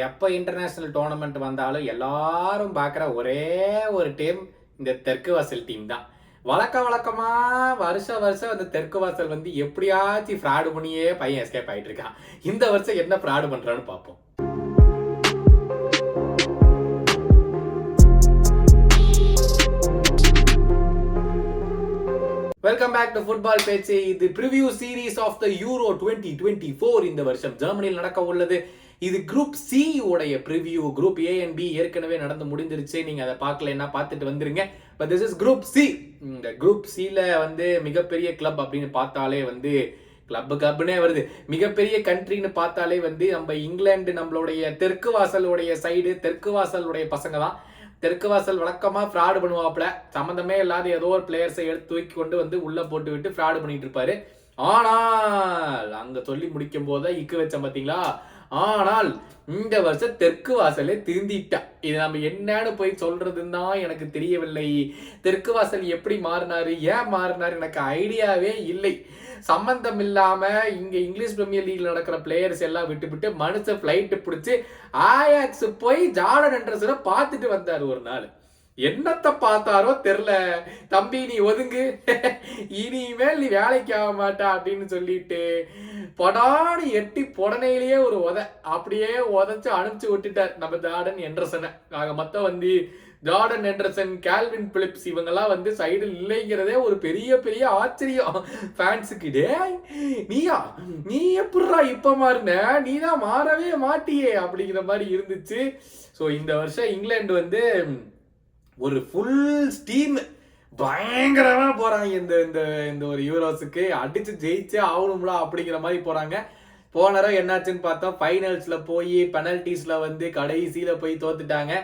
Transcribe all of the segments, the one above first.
எப்போ international tournament வந்தாலும் எல்லாரும் பார்க்குற ஒரே ஒரு டீம் இந்த தெற்கு வாசல் டீம் தான். வழக்கமா வருஷம் அந்த தெற்கு வாசல் வந்து எப்படியாச்சும் ஃப்ராடு பண்ணியே பையன் எஸ்கேப் ஆயிட்டு இருக்கான். இந்த வருஷம் என்ன ஃப்ராடு பண்றான்னு பார்ப்போம். வெல்கம் பேக் டு ஃபுட்பால் பேச்சு. இது preview series of the Euro 2024. இந்த வருஷம் ஜெர்மனியில் நடக்க உள்ளது. இது குரூப் சி உடைய preview. Group A and B ஏற்கனவே நடந்து முடிஞ்சிருச்சு. நீங்க அதை பார்க்கலன்னா பார்த்துட்டு வந்துருங்க. But this is group C. இந்த குரூப் சில வந்து மிகப்பெரிய கிளப் அப்படின்னு பார்த்தாலே வந்து கிளப்னே வருது. மிகப்பெரிய கண்ட்ரின்னு பார்த்தாலே வந்து நம்ம இங்கிலாந்து, நம்மளுடைய தெற்கு வாசலுடைய சைடு, தெற்கு வாசலுடைய பசங்க தான். தெற்கு வாசல் வழக்கமா ஃப்ராடு பண்ணுவாப்ல. சம்மந்தமே இல்லாத ஏதோ ஒரு பிளேயர்ஸை எடுத்து தூக்கி கொண்டு வந்து உள்ள போட்டு விட்டு ஃப்ராடு பண்ணிட்டு இருப்பாரு. ஆனால் அங்க சொல்லி முடிக்கும் போது இக்கு வச்சேன் பாத்தீங்களா. ஆனால் இந்த வருஷம் தெற்கு வாசலே திருந்திட்டா. இது நம்ம என்னன்னு போய் சொல்றதுன்னு தான் எனக்கு தெரியவில்லை. தெற்கு வாசல் எப்படி மாறினாரு, ஏன் மாறினாரு எனக்கு ஐடியாவே இல்லை. சம்பந்தம் இல்லாம இங்க இங்கிலீஷ் பிரீமியர் லீக்ல நடக்கிற பிளேயர்ஸ் எல்லாம் விட்டு மனுஷ பிளைட் பிடிச்சு ஆயாக்ஸ் போய் ஜார்டன் ஆண்டர்சனை பார்த்துட்டு வந்தாரு ஒரு நாள். என்னத்தை பார்த்தாரோ தெரியல. தம்பி நீ ஒதுங்கு, இனிமேல் நீ வேலைக்கு ஆக மாட்டா அப்படின்னு சொல்லிட்டு படாடு எட்டி புடனையிலேயே ஒரு அப்படியே உதச்சு அனுப்பிச்சு விட்டுட்டார் நம்ம ஜார்டன் ஆண்டர்சனை. ஆக மொத்தம் வந்து ஜார்டன் ஆண்டர்சன், கால்வின் பிலிப்ஸ் இவங்கெல்லாம் வந்து சைடில் இல்லைங்கிறதே ஒரு பெரிய ஆச்சரியம் ஃபேன்ஸுக்கு. நீ எப்படா இப்ப மாறின, நீ தான் மாறவே மாட்டியே அப்படிங்கிற மாதிரி இருந்துச்சு. ஸோ இந்த வருஷம் இங்கிலாந்து வந்து ஒரு ஃபுல் ஸ்டீம் பயங்கரமா போறாங்க. இந்த ஒரு யூரோஸுக்கு அடிச்சு ஜெயிச்சே ஆகணும்ல அப்படிங்கிற மாதிரி போறாங்க. போன தடவை என்னாச்சுன்னு பார்த்தோம், ஃபைனல்ஸ்ல போய் பெனல்டிஸ்ல வந்து கடைசியில போய் தோத்துட்டாங்க.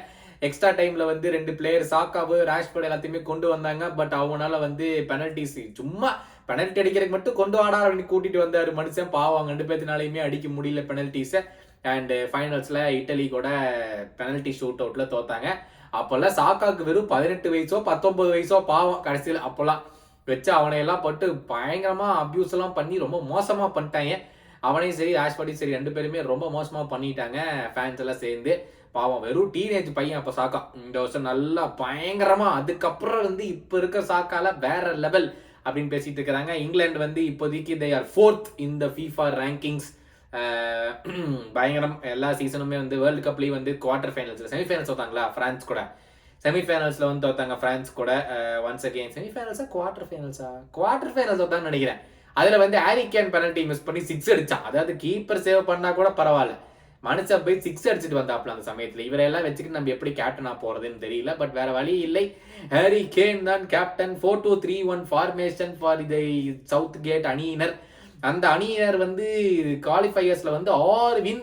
எக்ஸ்ட்ரா டைம்ல வந்து 2 பிளேயர் சாக்காவு, ராஷ்பர்ட் எல்லாத்தையுமே கொண்டு வந்தாங்க. பட் அவங்களால வந்து பெனல்டிஸ் சும்மா பெனல்டி அடிக்கிறதுக்கு மட்டும் கொண்டு வாடா அப்படின்னு கூட்டிட்டு வந்தாரு மனுஷன். பாவம் 2 பேர்த்தினாலையுமே அடிக்க முடியல பெனல்டிஸை. அண்ட் ஃபைனல்ஸ்ல இட்டலி கூட பெனல்டி ஷூட் அவுட்ல தோத்தாங்க. அப்பெல்லாம் சாக்காவுக்கு வெறும் 18 வயசோ 19 வயசோ பாவம். கடைசியில் அப்பெல்லாம் வச்சு அவனையெல்லாம் பட்டு பயங்கரமா அபியூஸ் எல்லாம் பண்ணி ரொம்ப மோசமா பண்ணிட்டாங்க. அவனையும் சரி ராஷ்பர்டையும் சரி 2 பேருமே ரொம்ப மோசமா பண்ணிட்டாங்க ஃபேன்ஸ் எல்லாம் சேர்ந்து. பாவம் வெறும் டீனேஜ் பையன் அப்ப சாக்கா. இந்த வருஷம் நல்லா பயங்கரமா அதுக்கப்புறம் வந்து இப்ப இருக்க சாக்கால வேற லெவல் அப்படின்னு பேசிட்டு இருக்கிறாங்க. இங்கிலாந்து வந்து இப்போதைக்கு they are 4th in the FIFA rankings. பயங்கரம். எல்லா சீசனுமே வந்து வேர்ல்டு கப்லயும் வந்து குவார்டர் ஃபைனல்ஸ்ல செமிஃபைனல்ஸ் தோத்தாங்களா பிரான்ஸ் கூட. செமிஃபைனல்ஸ்ல வந்து தோத்தாங்க பிரான்ஸ் கூட. ஒன்ஸ் அகெயின் செமிஃபைனல்ஸா குவார்டர் ஃபைனல்ஸ் தோத்தான்னு நினைக்கிறேன். அதுல வந்து ஹாரி கேன் பெனல்டி மிஸ் பண்ணி 6 அடிச்சான். அதாவது கீப்பர் சேவ் பண்ணா கூட பரவாயில்ல, மனுஷன் போய் 6 அடிச்சுட்டு வந்தாப்ல அந்த சமயத்துல. இவரெல்லாம் வச்சுக்கிட்டு நம்ம எப்படி கேப்டனா போறதுன்னு தெரியல. பட் வேற வழி இல்லை, ஹாரி கேன் தான் captain. 4-2-3-1 formation for the Southgate அணியினர். அந்த அணியினர் வந்து குவாலிஃபயர்ஸ்ல வந்து 6 வின்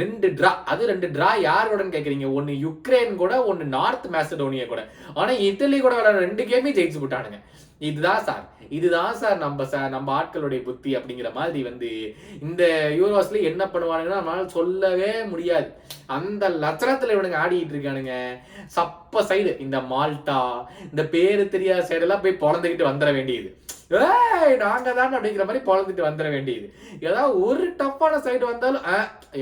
2 டிரா. அது 2 டிரா யாரோட கேக்குறீங்க? ஒன்னு யுக்ரைன் கூட, ஒன்னு நார்த் மேசடோனியா கூட. ஆனா இட்டலி கூட விளையாட 2 கேமே ஜெயிச்சு போட்டானுங்க. இதுதான் சார் நம்ம ஆட்களுடைய புத்தி அப்படிங்கிற மாதிரி வந்து இந்த யூரோஸ்ல என்ன பண்ணுவானுங்கன்னா நம்மளால சொல்லவே முடியாது. அந்த லட்சணத்துல இவனுங்க ஆடிட்டு இருக்கானுங்க. சப்ப சைடு இந்த மால்டா, இந்த பேரு தெரியாத சைடெல்லாம் போய் பொழந்துக்கிட்டு வந்துட வேண்டியது. நாங்க தான் அப்படிங்கிற மாதிரி பொழந்துட்டு வந்துட வேண்டியது. ஏதாவது ஒரு டப்பான சைடு வந்தாலும்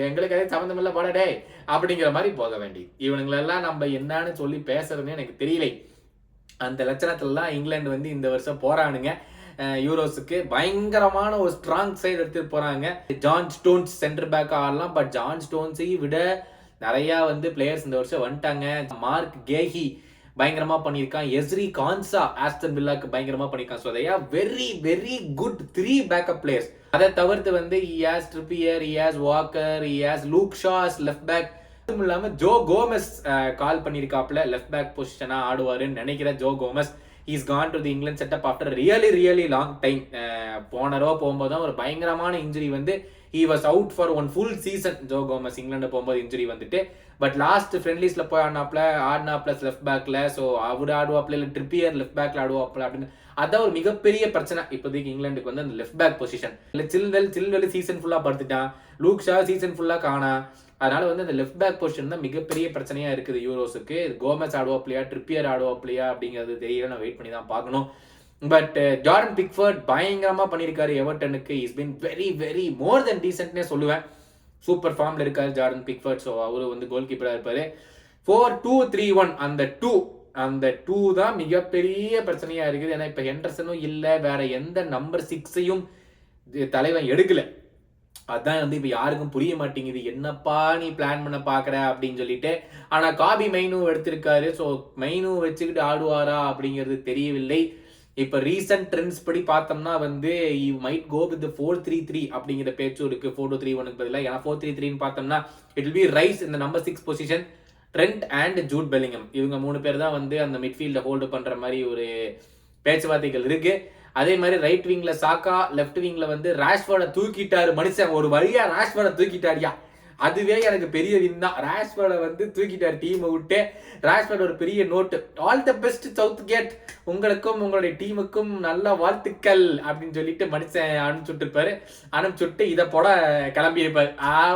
எங்களுக்கு அதே சம்மந்தம் இல்ல போடடே அப்படிங்கிற மாதிரி போக வேண்டியது. இவனுங்களெல்லாம் நம்ம என்னன்னு சொல்லி பேசுறதுன்னு எனக்கு தெரியலை. அந்த லட்சணத்துலலாம் இங்கிலாந்து வந்து இந்த வருஷம் போறானுங்க யூரோஸுக்கு. பயங்கரமான ஒரு ஸ்ட்ராங் சைடு எடுத்துட்டு போறாங்க. ஜான் ஸ்டோன்ஸ் சென்டர் பேக் ஆடலாம். பட் ஜான் ஸ்டோன்ஸையும் விட நிறைய வந்து பிளேயர்ஸ் இந்த வருஷம் வந்துட்டாங்க. மார்க் கேஹி பயங்கரமா பண்ணியிருக்கான். எஸ்ரி கான்சா ஆஸ்டன் வில்லாக்கு பயங்கரமா பண்ணியிருக்கான். So they are very good 3 backup players. அதை தவிர்த்து வந்து is Trippier, is Walker, is Luke Shaw's left back. அதுவும் இல்லாம ஜோ கோமெஸ் கால் பண்ணியிருக்காப்ல லெஃப்ட் பேக் பொசிஷனா ஆடுவாருன்னு நினைக்கிறேன். Joe Gomez is gone to the England setup after really long time. போனரோ போகும்போது தான் ஒரு பயங்கரமான இன்ஜுரி வந்து he was out for 1 full season. Joe Gomez இங்கிலாந்து போகும்போது இன்ஜுரி வந்துட்டு. பட் லாஸ்ட் ஃப்ரெண்ட்லிஸ்ல போய் ஆடினாப்ல லெஃப்ட் பேக்ல. ஸோ அவர் ஆடுவாப்ல, இல்லை ட்ரிப்பியர் லெஃப்ட் பேக்ல ஆடுவாப்ல அப்படின்னு. அதான் ஒரு மிகப்பெரிய பிரச்சனை இப்போதைக்கு இங்கிலாந்துக்கு வந்து அந்த லெஃப்ட் பேக் பொசிஷன். இல்லை சில்வெல் சீசன் ஃபுல்லா படுத்துட்டான், லூக் ஷா சீசன் ஃபுல்லா காணா. அதனால வந்து அந்த லெஃப்ட் பேக் பொசிஷன் தான் மிகப்பெரிய பிரச்சனையா இருக்குது யூரோஸுக்கு. கோமஸ் ஆடுவாப்லையா, ட்ரிப்பியர் ஆடுவாப்லையா அப்படிங்கிறது தெரியல. நான் வெயிட் பண்ணி தான் பார்க்கணும். பட் ஜார்டன் பிக்ஃபோர்ட் பயங்கரமா பண்ணியிருக்காரு எவர்டனுக்கு. இஸ் பின் வெரி மோர் தென் டீசென்ட்னே சொல்லுவேன். சூப்பர் ஃபார்ம்ல இருக்காரு ஜார்டன் பிக்ஃபோர்ட். ஸோ அவரு வந்து கோல் கீப்பரா இருப்பாரு. 4-2-3-1 அந்த டூ தான் மிகப்பெரிய பிரச்சனையா இருக்குது. ஏன்னா இப்ப ஹெண்டர்சனும் இல்ல, வேற எந்த நம்பர் 6ஐயும் தலைவன் எடுக்கல. அதான் வந்து இப்ப யாருக்கும் புரிய மாட்டேங்குது, என்னப்பா நீ பிளான் பண்ண பாக்குற அப்படின்னு சொல்லிட்டு. ஆனா காபி மைனு எடுத்திருக்காரு. ஸோ மைனு வச்சுக்கிட்டு ஆடுவாரா அப்படிங்கிறது தெரியவில்லை. இப்ப ரீசன்ட் ட்ரெண்ட்ஸ் படி பார்த்தோம்னா வந்து மைட் கோ வித் 4-3-3 அப்படிங்கிற பேச்சும் இருக்கு 4-2-3-1 பதிலாக. ஏன்னா 4-3-3 பார்த்தோம்னா இட் வில் பி ரைஸ் இந்த number 6 position, Trent and Jude Bellingham. இவங்க 3 பேர் தான் வந்து அந்த மிட்ஃபீல்ட ஹோல்டு பண்ற மாதிரி ஒரு பேச்சுவார்த்தைகள் இருக்கு. அதே மாதிரி ரைட் விங்ல சாக்கா, லெஃப்ட் விங்ல வந்து ராஷ்வர்டை தூக்கிட்டாரு மனுஷன். ஒரு வழியா ராஷ்வர்டை தூக்கிட்டாரியா, அதுவே எனக்கு பெரிய வின் தான். ராஷ்வர்டை வந்து தூக்கிட்டார் டீமை விட்டு. ராஷ்வர்ட் ஒரு பெரிய note, all the best Southgate, உங்களுக்கும் உங்களுடைய டீமுக்கும் நல்ல வாழ்த்துக்கள் அப்படின்னு சொல்லிட்டு மனுஷன் அனுப்பிச்சுட்டு இதை போட கிளம்பி இருப்பாரு.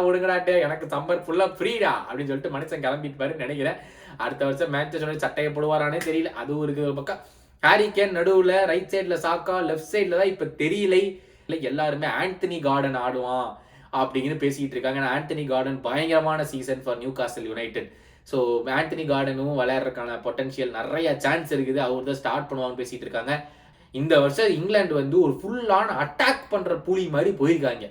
ஒடுங்கடாட்டே, எனக்கு சம்மர் ஃபுல்லா ஃப்ரீடா அப்படின்னு சொல்லிட்டு மனுஷன் கிளம்பிருப்பாருன்னு நினைக்கிறேன். அடுத்த வருஷம் மேட்ச் சட்டையை போடுவாரானே தெரியல. அதுவும் இருக்கு ஒரு பக்கம். ஹாரி கேன் நடுவுல, ரைட் சைட்ல சாக்கா, லெஃப்ட் சைட்ல தான் இப்ப தெரியல. எல்லாருமே ஆண்டனி கார்டன் ஆடுவான் அப்படின்னு பேசிட்டு இருக்காங்க. ஆண்டனி கார்டன் பயங்கரமான season for Newcastle United. So Anthony கார்டனும் விளையாடுறதுக்கான பொட்டன்ஷியல் நிறைய சான்ஸ் இருக்குது. அவர் தான் ஸ்டார்ட் பண்ணுவாங்க பேசிட்டு இருக்காங்க. இந்த வருஷம் இங்கிலாந்து வந்து ஒரு ஃபுல்லான அட்டாக் பண்ற புலி மாதிரி போயிருக்காங்க.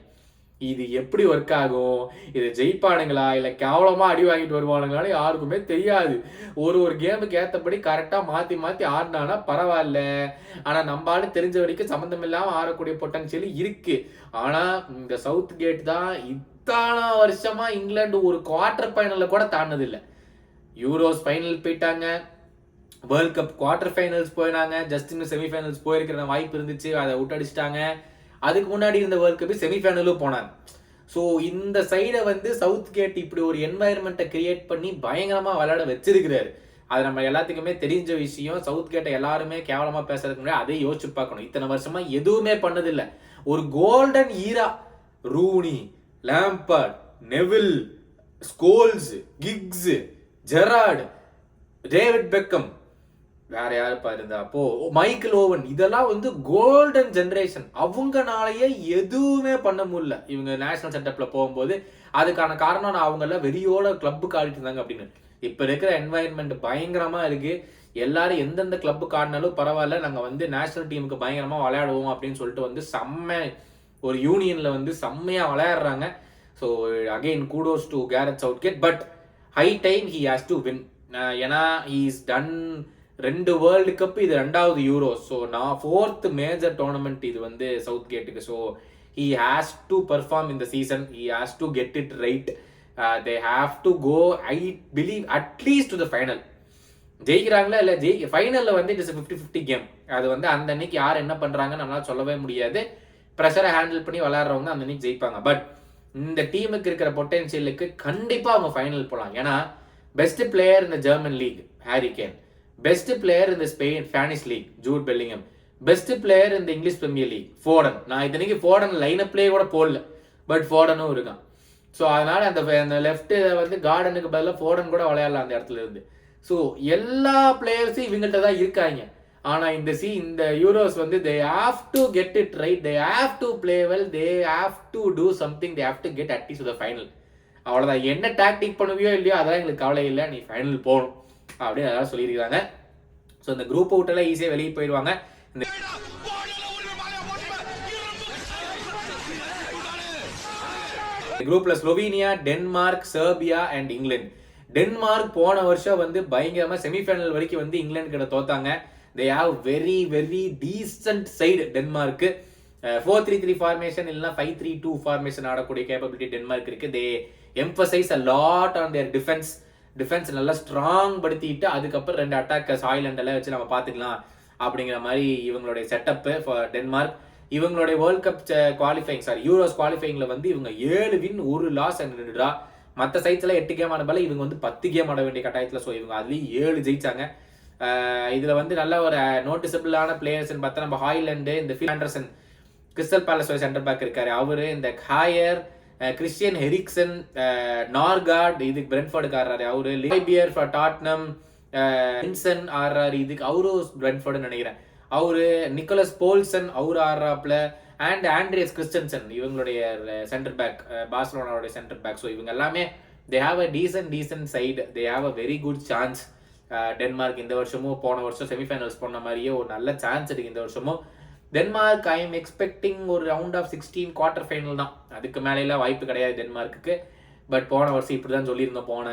இது எப்படி ஒர்க் ஆகும், இது ஜெயிப்பானுங்களா இல்ல கேவலமா அடி வாங்கிட்டு வருவானுங்களான்னு யாருக்குமே தெரியாது. ஒரு கேமுக்கு ஏற்றபடி கரெக்டா மாத்தி ஆடினானா பரவாயில்ல. ஆனா நம்மளால தெரிஞ்ச வரைக்கும் சம்மந்தம் இல்லாம ஆடக்கூடிய பொட்டன்ஷியல் இருக்கு. ஆனா இந்த சவுத் கேட் தான் இத்தனை வருஷமா இங்கிலாந்து ஒரு குவார்டர் ஃபைனல்ல கூட தாண்டது இல்லை. யூரோஸ் ஃபைனல் போயிட்டாங்க, வேர்ல்ட் கப் குவார்டர் ஃபைனல்ஸ் போயினாங்க, ஜஸ்ட் இன்னும் செமிஃபைனல்ஸ் போயிருக்கிற வாய்ப்பு இருந்துச்சு, அதை விட்டடிச்சிட்டாங்க. அதுக்கு முன்னாடி இருந்த வேர்ல்ட் கப் செமிஃபைனலும் போனாங்க. ஸோ இந்த சைடை வந்து சவுத் கேட் இப்படி ஒரு என்வாயர்மெண்ட்டை கிரியேட் பண்ணி பயங்கரமா விளையாட வச்சிருக்கிறாரு. அது நம்ம எல்லாத்துக்குமே தெரிஞ்ச விஷயம். சவுத் கேட்டை எல்லாருமே கேவலமா பேசுறதுக்கு முன்னாடி அதை யோசிச்சு பார்க்கணும். இத்தனை வருஷமா எதுவுமே பண்ணதில்லை. ஒரு golden era, Rooney, Lampard, Neville, Scholes, Giggs, Gerrard, David Beckham, வேற யாரு பாருந்தா அப்போ மைக்கேல் ஓவன், இதெல்லாம் வந்து கோல்டன் ஜெனரேஷன். அவங்கனாலேயே எதுவுமே பண்ண முடியல இவங்க நேஷனல் செட்டப்ல போகும்போது. அதுக்கான காரணம் நான் அவங்கள வெறியோட கிளப்புக்கு ஆடிட்டு இருந்தாங்க அப்படின்னு. இப்ப இருக்கிற என்வாயன்மெண்ட் பயங்கரமா இருக்கு. எல்லாரும் எந்தெந்த கிளப்புக்கு ஆடினாலும் பரவாயில்ல, நாங்க வந்து நேஷனல் டீமுக்கு பயங்கரமா விளையாடுவோம் அப்படின்னு சொல்லிட்டு வந்து செம்ம ஒரு யூனியன்ல வந்து செம்மையா விளையாடுறாங்க. So again kudos to Gareth Southgate. But high time he has to win. ஏன்னா he is done 2 world cup, இது 2வது யூரோ. ஸோ நான் 4th மேஜர் டோர்னமெண்ட் இது வந்து சவுத் கேட்டுக்கு. So he has to perform இந்த season, he has to get it right. They have to go, I believe at least to the final. ஜெயிக்கிறாங்களா இல்லை ஃபைனலில் வந்து இட் இஸ் 50-50 கேம். அது வந்து அந்த அன்னைக்கு யார் என்ன பண்ணுறாங்கன்னு நம்மளால சொல்லவே முடியாது. ப்ரெஷரை ஹேண்டில் பண்ணி விளையாடுறவங்க அந்த அன்னைக்கு ஜெயிப்பாங்க. பட் இந்த டீமுக்கு இருக்கிற பொட்டன்ஷியலுக்கு கண்டிப்பாக அவங்க ஃபைனல் போகலாம். ஏன்னா பெஸ்ட் பிளேயர் இந்த German league Harry Kane, best player இந்த Spain Spanish league Jude Bellingham, best player இந்த இங்கிலீஷ் பிரீமியர் லீக் ஃபோர்டன். நான் இத்தனைக்கு ஃபோர்டன் லைனப்லேயே கூட போடல, பட் ஃபோர்டனும் இருக்கான். ஸோ அதனால அந்த லெஃப்ட் வந்து கார்டனுக்கு பதிலாக ஃபோர்டன் கூட விளையாடலாம் அந்த இடத்துல இருந்து. ஸோ எல்லா பிளேயர்ஸும் இவங்கள்ட்ட தான் இருக்காங்க. ஆனால் இந்த யூரோஸ் வந்து தே have to get it right, they have to play well, they have to do something, they have to get at least to the final. அவ்வளோதான். என்ன டாக்டிக் பண்ணுவியோ இல்லையோ அதெல்லாம் எங்களுக்கு கவலை இல்லை, நீ ஃபைனல் போகணும் அப்படின்னு அதாவது சொல்லியிருக்காங்க. ஸோ இந்த குரூப் அவுட்டெல்லாம் ஈஸியாக வெளியே போயிடுவாங்க. இந்த குரூப்ல Slovenia, Denmark, Serbia and England. Denmark போன வருஷம் வந்து பயங்கரமா செமிஃபைனல் வரைக்கும் வந்து இங்கிலாந்து கிட்ட தோத்தாங்க. They have very very decent side Denmark. 4-3-3 formation இல்லைன்னா 5-3-2 ஃபார்மேஷன் ஆடக்கூடிய கேப்பபிலிட்டி டென்மார்க் இருக்கு. They emphasize a lot on their defence நல்லா ஸ்ட்ராங் படுத்திட்டு அதுக்கப்புறம் 2 அட்டாக்கர்ஸ் ஆயிலண்ட் எல்லாம் வச்சு நம்ம பார்த்துக்கலாம் அப்படிங்கிற மாதிரி இவங்களுடைய செட்டப்பு ஃபார் டென்மார்க். இவங்களுடைய வேர்ல்ட் கப் யூரோஸ் குவாலிஃபைங்ல வந்து இவங்க 7 வின் 1 லாஸ் அண்ட் 2 டிரா. மற்ற சைட்ஸ்ல 8 கேம் ஆன போல இவங்க வந்து 10 கேம் ஆட வேண்டிய கட்டாயத்தில். ஸோ இவங்க அதுலேயும் 7 ஜெயிச்சாங்க. இதுல வந்து நல்ல ஒரு நோட்டிசபிளான பிளேயர்ஸ் பார்த்தா நம்ம ஹாய்லண்டு, இந்த Phil Anderson Crystal Palace centre back இருக்காரு அவரு, இந்த ஹாயர், கிறிஸ்டியன் ஹெரிக்சன், நார்கார்ட் இதுக்கு பிரென்ஃபோர்டுக்கு ஆடுறாரு அவரு, லிபியர் ஃபார் டாட்னம், வின்சன் ஆடுறாரு இதுக்கு அவரும் பிரென்ஃபோர்டுன்னு நினைக்கிறேன் அவரு, நிக்கோலஸ் போல்சன் அவரு ஆடுறாப்ல, அண்ட் ஆண்ட்ரியஸ் கிறிஸ்டன்சன் இவங்களுடைய சென்டர் பேக், பார்சலோனாவுடைய சென்டர் பேக். ஸோ இவங்க எல்லாமே they have a decent side, they have a very good chance. Denmark இந்த வருஷமும் போன வருஷம் செமிஃபைனல்ஸ் போன மாதிரியே ஒரு நல்ல சான்ஸ் இருக்கு இந்த வருஷமும். டென்மார்க் ஐ எம் எக்ஸ்பெக்டிங் ஒரு ரவுண்ட் ஆஃப் 16 குவார்டர் ஃபைனல் தான், அதுக்கு மேலேலாம் வாய்ப்பு கிடையாது டென்மார்க்குக்கு. பட் போன வருஷம் இப்படி தான் சொல்லியிருந்தோம் போன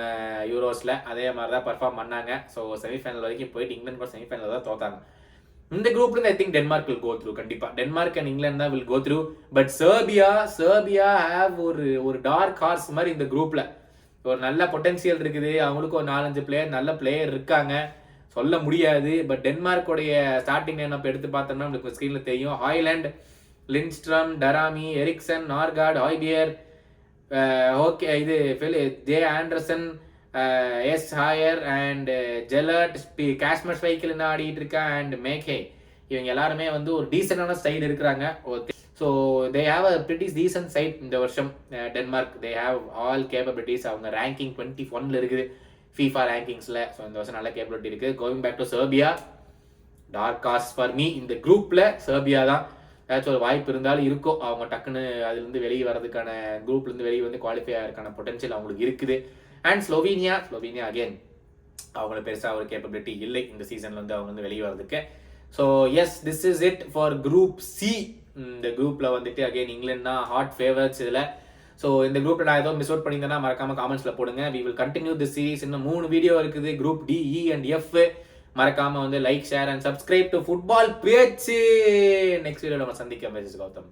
யூரோஸில், அதே மாதிரி தான் பர்ஃபார்ம் பண்ணாங்க. ஸோ செமிஃபைனல் வரைக்கும் போயிட்டு இங்கிலாந்து கூட செமிஃபைனல் தான் தோத்தாங்க. இந்த குரூப்ல I think Denmark will go through. கண்டிப்பா டென்மார்க் அண்ட் இங்கிலாந்து தான் will go through. But Serbia have ஒரு டார்க் ஹார்ஸ் மாதிரி இந்த குரூப்ல ஒரு நல்ல பொட்டன்சியல் இருக்குது. அவங்களுக்கு ஒரு 4-5 பிளேயர் நல்ல பிளேயர் இருக்காங்க, சொல்ல முடியாது. பட் டென்மார்க்கோடைய ஸ்டார்டிங் லைன் அப் எடுத்து பார்த்தோம்னா உங்களுக்கு ஸ்க்ரீன்ல தெரியும். ஹாய்லாண்ட், லிண்ட்ஸ்ட்ரம், டராமி, எரிக்சன், நார்கார்ட், ஹாய்பியர், ஓகே இது ஜே ஆண்டர்சன், எஸ் ஹாயர் அண்ட் ஜெலட், காஷ்மர் ஸ்பைக்கில் ஆடிட்டு இருக்கா அண்ட் மேகே. இவங்க எல்லாருமே வந்து ஒரு டீசென்டான சைடு இருக்கிறாங்க. So they have a pretty decent side இந்த வருஷம் Denmark. They have all capabilities. அவங்க ரேங்கிங் 21ல இருக்குது FIFA ரேங்கிங்ஸில். ஸோ இந்த வருஷம் நல்ல கேப்பபிலிட்டி இருக்குது. Going back to சர்பியா, dark horse for me இந்த குரூப்பில் சர்பியா தான். ஏதாச்சும் ஒரு வாய்ப்பு இருந்தாலும் இருக்கும், அவங்க டக்குன்னு அதுலேருந்து வெளியே வரதுக்கான, குரூப்லேருந்து வெளியே வந்து குவாலிஃபை ஆகிறதுக்கான பொட்டன்ஷியல் அவங்களுக்கு இருக்குது. அண்ட் ஸ்லோவேனியா அகெயின் அவங்களுக்கு பெருசாக ஒரு கேப்பபிலிட்டி இல்லை இந்த சீசன்ல வந்து அவங்க வந்து வெளியே வரதுக்கு. So yes, this is it for group C. இந்த குரூப்பில் வந்துட்டு அகெயின் இங்கிலாந்து தான் ஹாட் ஃபேவரட்ஸ் இதில். ஸோ இந்த குரூப்பில் நான் ஏதோ மிஸ் அவுட் பண்ணியிருந்தேன்னா மறக்காம காமெண்ட்ஸில் போடுங்க. We will continue the series. இன்னும் 3 வீடியோ இருக்குது, group D, E and F. மறக்காம வந்து like, share and subscribe to football பேச்சு. நெக்ஸ்ட் வீடியோ நம்ம சந்திக்க மெசேஜ் கௌதம்.